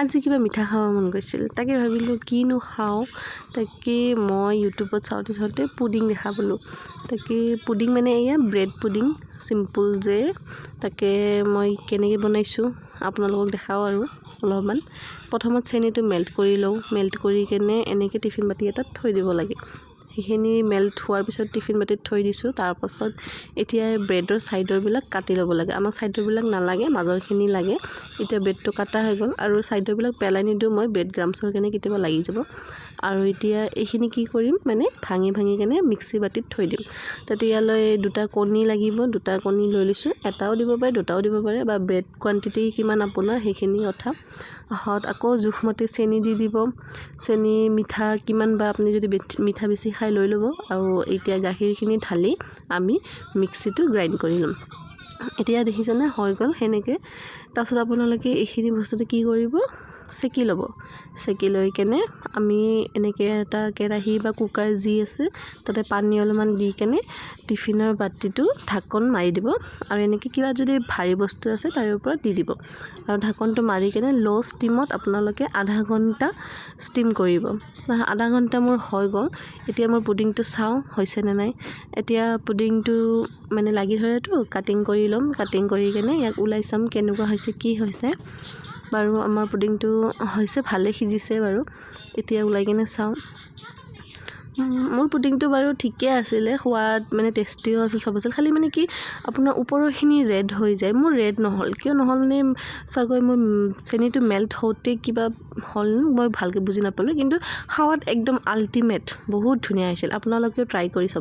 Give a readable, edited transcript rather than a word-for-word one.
আজি কিবা মিঠা খাব মন গৈছিল, তাকে ভাবিলোঁ কিনো খাওঁ। তাকে মই ইউটিউবত চাওঁতে পুডিং দেখা পালোঁ। তাকে পুডিং মানে এয়া ব্ৰেড পুডিং চিম্পুল যে, তাকে মই কেনেকৈ বনাইছোঁ আপোনালোকক দেখাওঁ আৰু অলপমান। প্ৰথমত চেনিটো মেল্ট কৰি লওঁ, মেল্ট কৰি কেনে এনেকৈ টিফিন বাতি এটাত থৈ দিব লাগে। সেইখিনি মেল্ট হোৱাৰ পিছত টিফিন বাতিত থৈ দিছোঁ। তাৰপাছত এতিয়া ব্ৰেডৰ ছাইডৰবিলাক কাটি ল'ব লাগে। আমাক ছাইডৰবিলাক নালাগে, মাজৰখিনি লাগে। এতিয়া ব্ৰেডটো কাটা হৈ গ'ল আৰু ছাইডৰবিলাক পেলাই নিদিওঁ মই, ব্ৰেড গ্ৰামছৰ কাৰণে কেতিয়াবা লাগি যাব। আৰু এতিয়া এইখিনি কি কৰিম মানে ভাঙি কেনে মিক্সি বাতিত থৈ দিম। তাতে ইয়ালৈ 2টা কণী লাগিব, 2টা কণী লৈ লৈছোঁ। এটাও দিব পাৰে, 2টাও দিব পাৰে, বা ব্ৰেড কোৱান্টিটি কিমান আপোনাৰ সেইখিনি কথা। আকৌ জোখমতে চেনি দি দিব। চেনি মিঠা কিমান বা আপুনি যদি মিঠা বেছি খাই লৈ ল'ব। আৰু এতিয়া গাখীৰখিনি ঢালি আমি মিক্সিটো গ্ৰাইণ্ড কৰি ল'ম। এতিয়া দেখিছেনে হৈ গ'ল সেনেকৈ। তাৰপিছত আপোনালোকে এইখিনি বস্তুটো কি কৰিব, চেকি ল'ব। চেকি লৈ কেনে আমি এনেকৈ এটা কেৰাহী বা কুকাৰ যি আছে তাতে পানী অলপমান দি কেনে টিফিনৰ বাতিটো ঢাকন মাৰি দিব। আৰু এনেকৈ কিবা যদি ভাৰী বস্তু আছে তাৰে ওপৰত দি দিব। আৰু ঢাকনটো মাৰি কেনে ল' ষ্টিমত আপোনালোকে আধা ঘণ্টা ষ্টিম কৰিব। আধা ঘণ্টা মোৰ হৈ গ'ল। এতিয়া মোৰ পুডিংটো চাওঁ হৈছেনে নাই। এতিয়া পুডিংটো মানে লাগি ধৰেতো, কাটিং কৰি ল'ম। কাটিং কৰি কেনে ইয়াক ওলাই চাম কেনেকুৱা হৈছে, কি হৈছে। বাৰু আমাৰ পুডিংটো হৈছে, ভালে সিজিছে বাৰু। এতিয়া ওলাই কেনে চাওঁ। মোৰ পুডিংটো বাৰু ঠিকে আছিলে, সোৱাদ মানে টেষ্টিও আছিল, চব আছিল। খালি মানে কি আপোনাৰ ওপৰৰখিনি ৰেড হৈ যায়। মোৰ ৰেড নহ'ল, কিয় নহ'ল মানে চাগৈ মোৰ চেনিটো মেল্ট হওঁতে কিবা হ'ল, মই ভালকৈ বুজি নাপালোঁ। কিন্তু খাৱাত একদম আল্টিমেট, বহুত ধুনীয়া হৈছিল। আপোনালোকেও ট্ৰাই কৰি চাব।